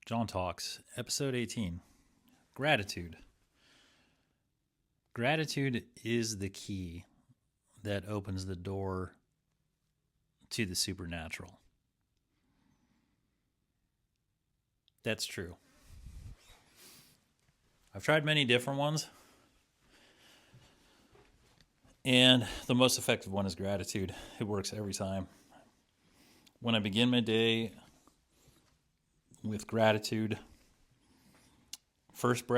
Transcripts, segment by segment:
John Talks, episode 18. Gratitude. Gratitude is the key that opens the door to the supernatural. That's true. I've tried many different ones, and the most effective one is gratitude. It works every time. When I begin my day with gratitude, first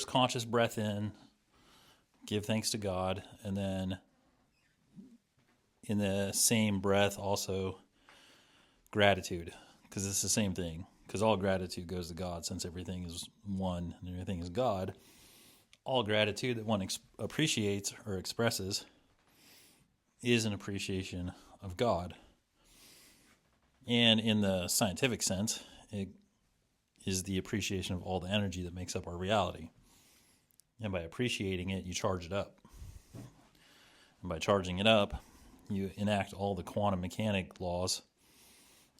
conscious breath in, give thanks to God, and then in the same breath also gratitude, because it's the same thing, because all gratitude goes to God since everything is one and everything is God. All gratitude that one appreciates or expresses is an appreciation of God. And in the scientific sense, it is the appreciation of all the energy that makes up our reality. And by appreciating it, you charge it up. And by charging it up, you enact all the quantum mechanic laws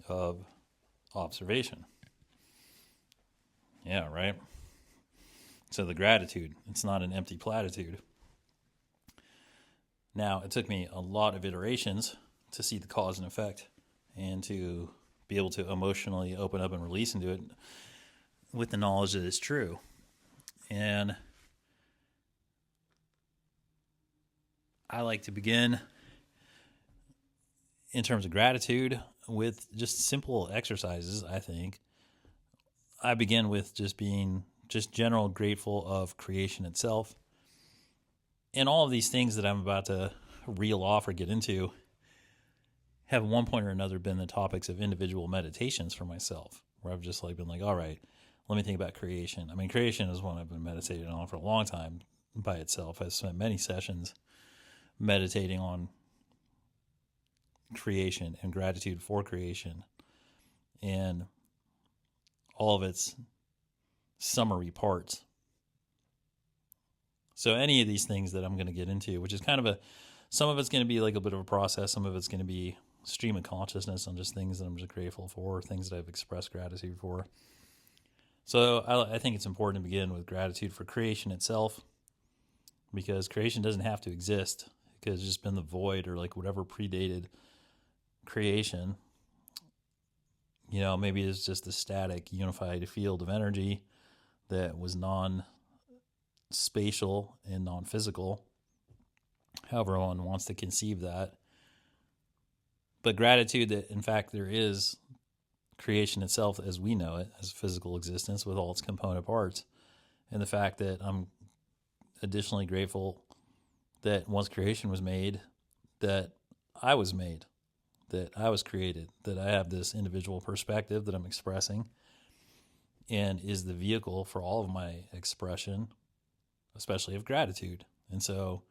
of observation. Yeah, right? So the gratitude, it's not an empty platitude. Now, it took me a lot of iterations to see the cause and effect and to be able to emotionally open up and release into it with the knowledge that it's true. And I like to begin in terms of gratitude with just simple exercises, I think. I begin with just being general grateful of creation itself. And all of these things that I'm about to reel off or get into have at one point or another been the topics of individual meditations for myself, where I've just been like, all right, let me think about creation. I mean, creation is one I've been meditating on for a long time by itself. I've spent many sessions meditating on creation and gratitude for creation and all of its summary parts. So any of these things that I'm going to get into, which is some of it's going to be like a bit of a process, some of it's going to be stream of consciousness on just things that I'm just grateful for, things that I've expressed gratitude for. So I think it's important to begin with gratitude for creation itself, because creation doesn't have to exist. It could have just been the void or whatever predated creation. Maybe it's just a static, unified field of energy that was non-spatial and non-physical, however one wants to conceive that. But gratitude that, in fact, there is creation itself as we know it, as physical existence with all its component parts, and the fact that I'm additionally grateful that once creation was made, that I was made, that I was created, that I have this individual perspective that I'm expressing and is the vehicle for all of my expression, especially of gratitude. And so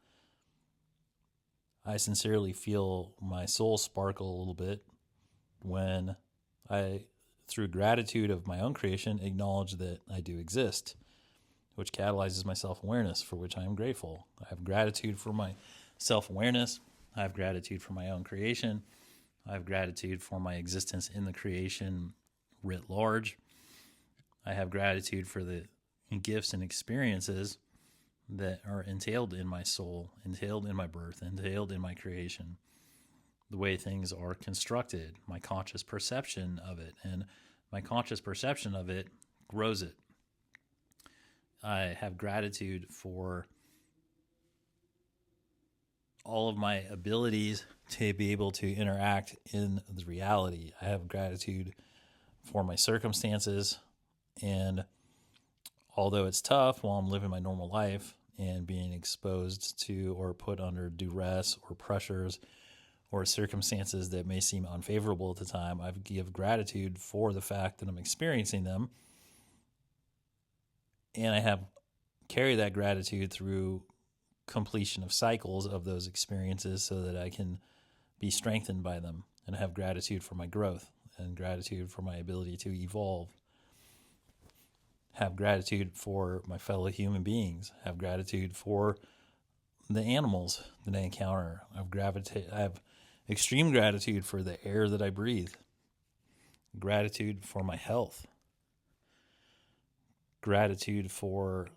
I sincerely feel my soul sparkle a little bit when I, through gratitude of my own creation, acknowledge that I do exist, which catalyzes my self-awareness, for which I am grateful. I have gratitude for my self-awareness. I have gratitude for my own creation. I have gratitude for my existence in the creation writ large. I have gratitude for the gifts and experiences that are entailed in my soul, entailed in my birth, entailed in my creation, the way things are constructed, my conscious perception of it, and my conscious perception of it grows it. I have gratitude for all of my abilities to be able to interact in the reality. I have gratitude for my circumstances, and although it's tough while I'm living my normal life and being exposed to or put under duress or pressures or circumstances that may seem unfavorable at the time, I give gratitude for the fact that I'm experiencing them. And I carry that gratitude through completion of cycles of those experiences so that I can be strengthened by them. And I have gratitude for my growth and gratitude for my ability to evolve. Have gratitude for my fellow human beings. Have gratitude for the animals that I encounter. I have extreme gratitude for the air that I breathe. Gratitude for my health. gratitude for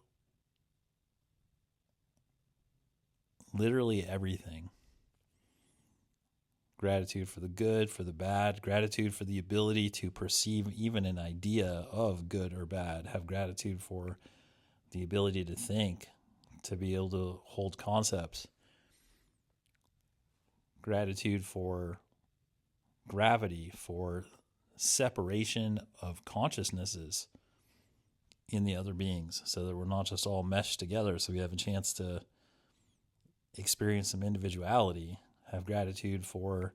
literally everything. Gratitude for the good, for the bad, gratitude for the ability to perceive even an idea of good or bad, have gratitude for the ability to think, to be able to hold concepts, gratitude for gravity, for separation of consciousnesses in the other beings, so that we're not just all meshed together, so we have a chance to experience some individuality. Have gratitude for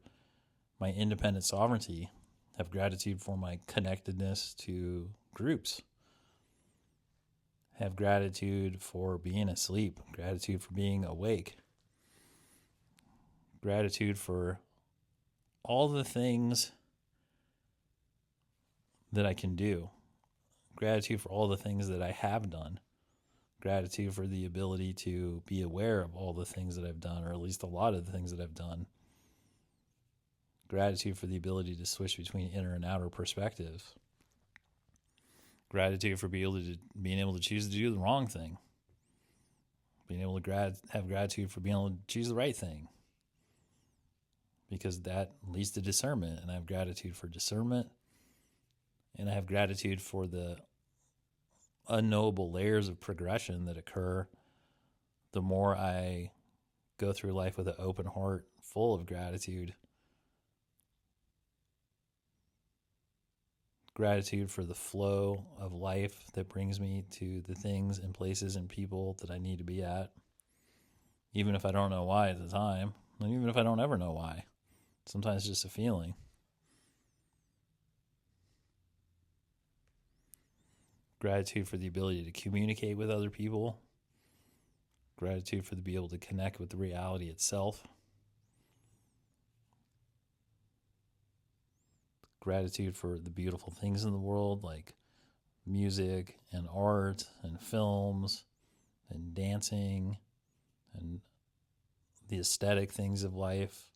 my independent sovereignty. Have gratitude for my connectedness to groups. Have gratitude for being asleep. Gratitude for being awake. Gratitude for all the things that I can do. Gratitude for all the things that I have done. Gratitude for the ability to be aware of all the things that I've done, or at least a lot of the things that I've done. Gratitude for the ability to switch between inner and outer perspectives. Gratitude for being able to choose to do the wrong thing. Being able to have gratitude for being able to choose the right thing, because that leads to discernment. And I have gratitude for discernment. And I have gratitude for the unknowable layers of progression that occur the more I go through life with an open heart full of gratitude. Gratitude for the flow of life that brings me to the things and places and people that I need to be at, even if I don't know why at the time, and even if I don't ever know why. Sometimes it's just a feeling. Gratitude for the ability to communicate with other people. Gratitude for the be able to connect with the reality itself. Gratitude for the beautiful things in the world, like music and art and films and dancing and the aesthetic things of life,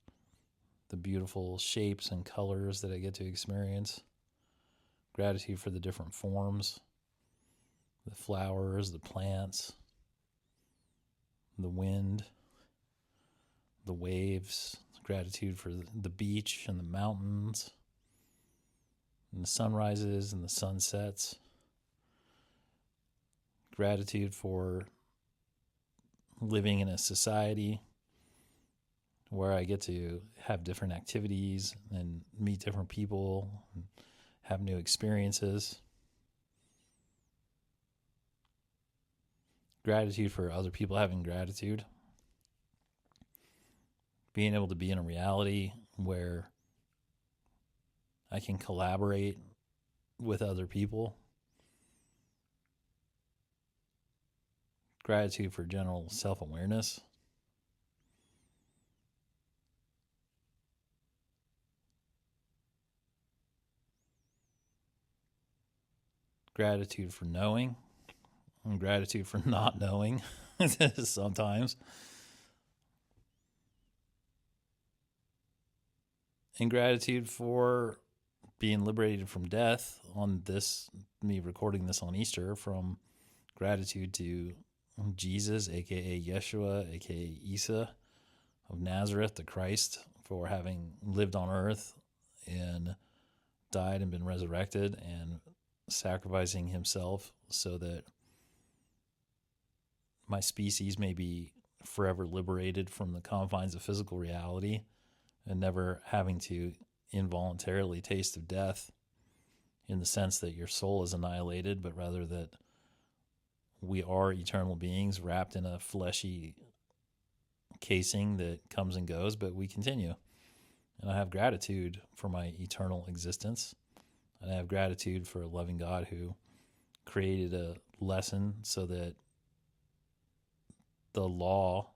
the beautiful shapes and colors that I get to experience. Gratitude for the different forms, the flowers, the plants, the wind, the waves. Gratitude for the beach and the mountains, and the sunrises and the sunsets. Gratitude for living in a society where I get to have different activities and meet different people and have new experiences. Gratitude for other people having gratitude. Being able to be in a reality where I can collaborate with other people. Gratitude for general self-awareness. Gratitude for knowing, and gratitude for not knowing sometimes. And gratitude for being liberated from death on this, me recording this on Easter, from gratitude to Jesus, aka Yeshua, aka Isa of Nazareth, the Christ, for having lived on earth and died and been resurrected and sacrificing himself so that my species may be forever liberated from the confines of physical reality and never having to involuntarily taste of death in the sense that your soul is annihilated, but rather that we are eternal beings wrapped in a fleshy casing that comes and goes, but we continue. And I have gratitude for my eternal existence. And I have gratitude for a loving God who created a lesson so that the law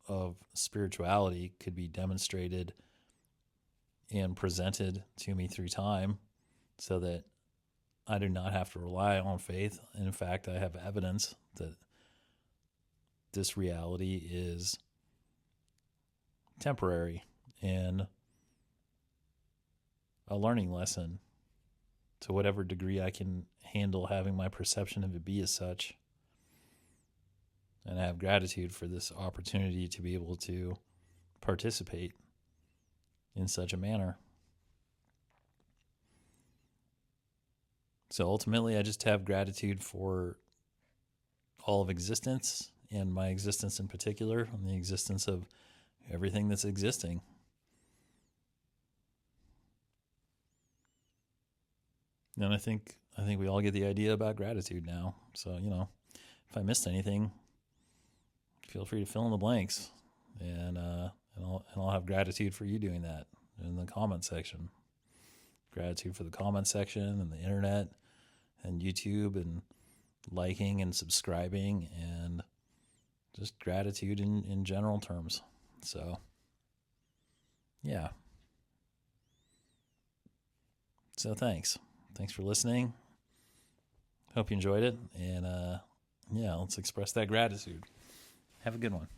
of spirituality could be demonstrated and presented to me through time, so that I do not have to rely on faith. In fact, I have evidence that this reality is temporary and a learning lesson to whatever degree I can handle having my perception of it be as such. And I have gratitude for this opportunity to be able to participate in such a manner. So ultimately, I just have gratitude for all of existence, and my existence in particular, and the existence of everything that's existing. And I think we all get the idea about gratitude now. So, if I missed anything, feel free to fill in the blanks, and I'll have gratitude for you doing that in the comment section. Gratitude for the comment section and the internet and YouTube and liking and subscribing, and just gratitude in general terms. So, yeah. So thanks for listening. Hope you enjoyed it, and let's express that gratitude. Have a good one.